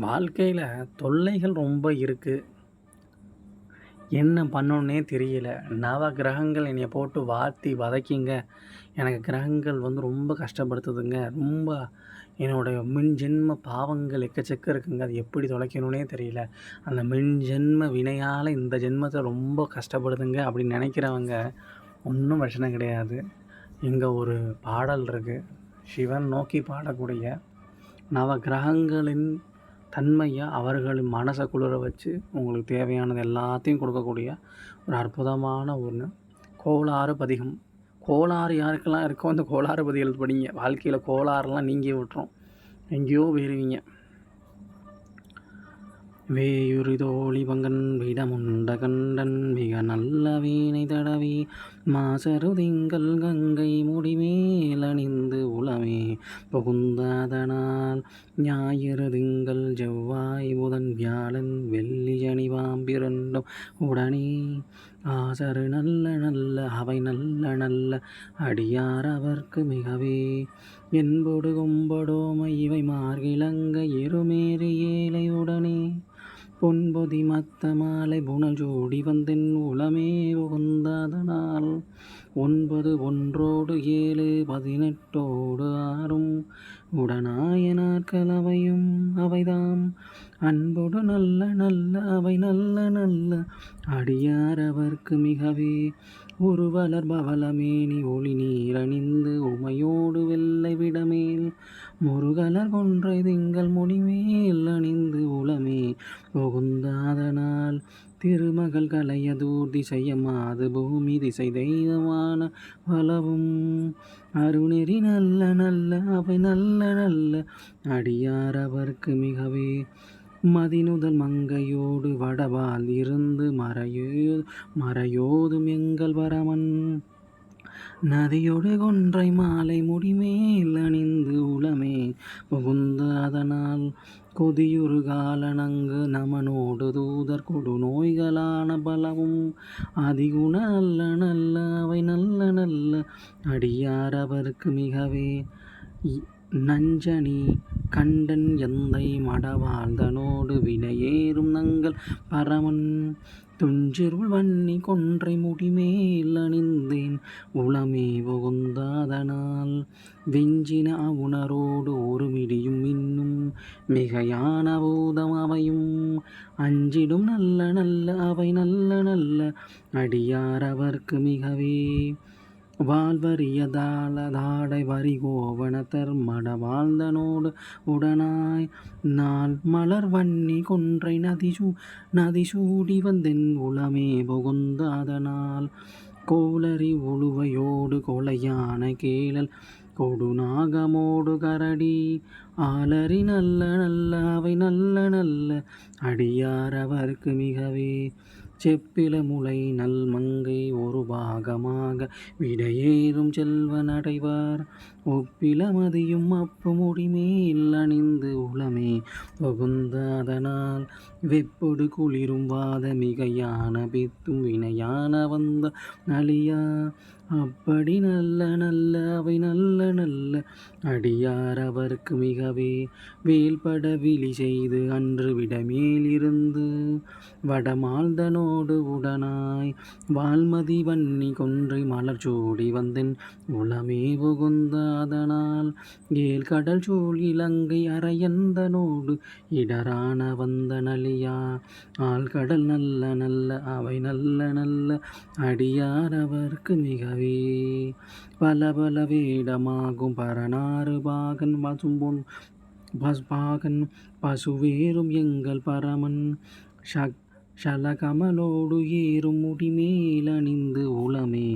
வாழ்க்கையில தொல்லைகள் ரொம்ப இருக்கு. என்ன பண்ணணுன்னே தெரியல. நவ கிரகங்கள் என்னைய போட்டு வாட்டி வதைக்குங்க. எனக்கு கிரகங்கள் ரொம்ப கஷ்டப்படுத்துதுங்க. ரொம்ப என்னோடைய மின் ஜென்ம பாவங்கள் எக்கச்சக்கம் இருக்குங்க. அது எப்படி தொலைக்கணுன்னே தெரியல. அந்த மின் ஜென்ம வினையால இந்த ஜென்மத்தில ரொம்ப கஷ்டப்படுதுங்க அப்படின்னு நெனைக்கிறவங்க, ஒண்ணும் பிரச்சனை கிடையாது. இங்க ஒரு பாடல் இருக்கு. சிவன் நோக்கி பாடக்கூடிய நவ கிரகங்களின் தன்மைய அவர்களின் மனச குளிர வச்சு, உங்களுக்கு தேவையானது எல்லாத்தையும் கொடுக்கக்கூடிய ஒரு அற்புதமான ஒண்ணு. கோளாறு பதிகம். கோளாறு யாருக்கெல்லாம் இருக்கோ அந்த கோளாறு பதிகள் படிங்க. வாழ்க்கையில கோளாறுலாம் நீங்கி விட்டுரும். எங்கேயோ போயிருவீங்க. வேயுறு தோழி பங்கன் விடமுண்ட கண்டன் மிக நல்ல வீணை தடவி மாசரு திங்கள் கங்கை முடிமேல் அணிந்து உளமே புகுந்ததனால் ஞாயிறு திங்கள் செவ்வாய் புதன் வியாழன் வெள்ளி சனி பாம்பிரண்டும் உடனே ஆசரு நல்ல நல்ல அவை நல்ல நல்ல அடியார் அவர்க்கு மிகவே என்பொடு கொம்படோமை இவை மார்கிழங்க இருமேறி ஏழை உடனே பொன்பொதி மத்த மாலை புனல் ஜோடி வந்தென் உளமே புகுந்ததனால் 9 ஒன்றோடு 7 18ஓடு 6ம் உடனாய நாட்கள் அவையும் அவைதாம் அன்பொடு நல்ல நல்ல அவை நல்ல நல்ல அடியார் அவர்க்கு மிகவே உருவலர் பவளமேனி ஒளி நீரணிந்து உமையோடு வெள்ளை விடமேல் முருகலர் கொன்றை திங்கள் முடிமேல் அணிந்து உளமே புகுந்ததனால் திருமகள் கலைய தூர்தி செய்ய மாது பூமி திசை தெய்வமான பலவும் அருணெறி நல்ல நல்ல அவை நல்ல நல்ல அடியார் அவர்க்கு மிகவே மதிநுதல் மங்கையோடு வடவால் இருந்து மறையோதும் எங்கள் பரமன் நதியொடு கொன்றை மாலை முடிமேல் அணிந்து உளமே புகுந்ததனால் கொதியுறு காலனங்கு நமனோடு தூதர் கொடு நோய்களான பலவும் அதிகுண நல்ல நல்ல அவை நல்ல நல்ல அடியார் அவர்க்கு மிகவே நஞ்சனி கண்டன் எந்தை மடவாழ்தனோடு வினையேறும் நங்கள் பரமன் துஞ்சிருள் வன்னி கொன்றை முடிமேல் அணிந்தேன் உளமே புகுந்ததனால் வெஞ்சின அவுணரோடு ஒரு மிடியும் இன்னும் மிகையான பூதம் அவையும் அஞ்சிடும் நல்ல நல்ல அவை நல்ல நல்ல அடியார் அவர்க்கு மிகவே வாழ்வரிய தாடை வரி கோவணத்தர் மட வாழ்ந்தனோடு உடனாய் நாள் மலர் வன்னி கொன்றை நதி சூடி வந்தென் உளமே புகுந்ததனால் கோளரி உழுவையோடு கொலையான கேளல் கொடுநாகமோடு கரடி ஆளரி நல்ல நல்ல அவை நல்ல நல்ல அடியார் அவர்க்கு மிகவே செப்பில முளை நல் மங்கை ஒரு பாகமாக விடையேறும் செல்வன் அடைவார் ஒப்பில மதியும் அப்பு முடிமேல் அணிந்து உளமே புகுந்ததனால் வெப்பொடு குளிரும் வாத மிகையான பித்தும் வினையான வந்த நலியா அப்படி நல்ல நல்ல அவை நல்ல நல்ல அடியார் அவர்க்கு மிகவே வேல்பட விழி செய்து அன்று விடமேல் இருந்து வடமாழ்தனோடு உடனாய் வால்மதி வன்னி கொன்றை மலர் சூடி வந்தென் உளமே புகுந்ததனால் ஏல் கடல் சூழ் இலங்கை அரையந்தனோடு இடரான வந்த நலியா ஆழ்கடல் நல்ல நல்ல அவை நல்ல நல்ல அடியார் அவர்க்கு மிகவே பல பல வேடமாகும் பரனாறு பாகன் பாகன் பசுவேறும் எங்கள் பரமன் ஷலகமலோடு ஏறும் முடிமேல் அணிந்து உளமே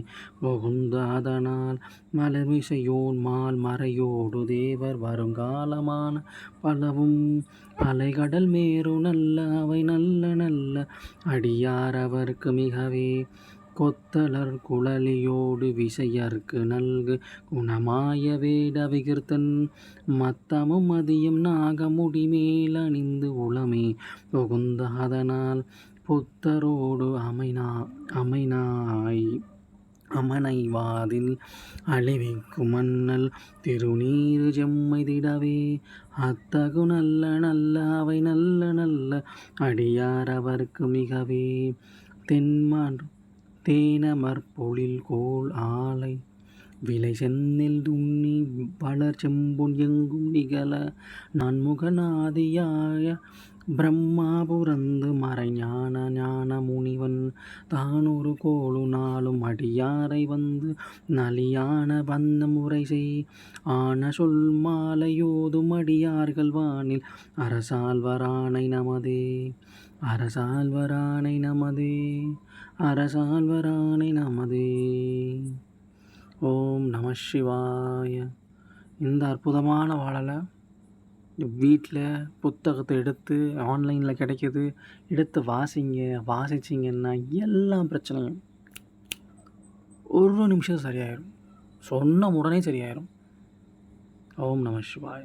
புகுந்ததனால் மலர்மிசையோன் மால் மறையோடு தேவர் வருங்காலமான பலவும் அலைகடல் மேரு நல்ல அவை நல்ல நல்ல அடியார் அவர்க்கு மிகவே கொத்தலர் குழலியோடு விசையர்க்கு நல்கு குணமாய வேட விகிர்த்தன் மத்தமும் மதியம் நாகமுடிமேல் அணிந்து உளமே புகுந்ததனால் புத்தரோடு அமனை வாதில் அழிவிக்கும் மன்னல் திருநீறு செம்மை திடவே அத்தகு நல்ல நல்ல அவை நல்ல நல்ல அடியார் அவருக்கு மிகவே தென்மான் தேனமர் பொழில் கோல் ஆலை விலை செந்நெல் துண்ணி வளர் செம்பொன் எங்கும் நிகழ நான்முகனாதியாய பிரம்மா புரந்து மறைஞான ஞான முனிவன் தானொரு கோளு நாளும் அடியாரை வந்து நலியான வந்த முறை செய் ஆன சொல் மாலையோதும் அடியார்கள் வானில் அரசாழ்வரானை நமதே அரசாழ்வரானை நமதே அரசாழ்வரானை நமதே. ஓம் நம சிவாய. இந்த அற்புதமான பாடலை வீட்டில் புத்தகத்தை எடுத்து ஆன்லைனில் கிடைக்கிது, எடுத்து வாசிச்சிங்கன்னா எல்லா பிரச்சனையும் ஒரு நிமிஷம் சரியாயிடும். சொன்ன உடனே சரியாயிடும். ஓம் நம சிவாய.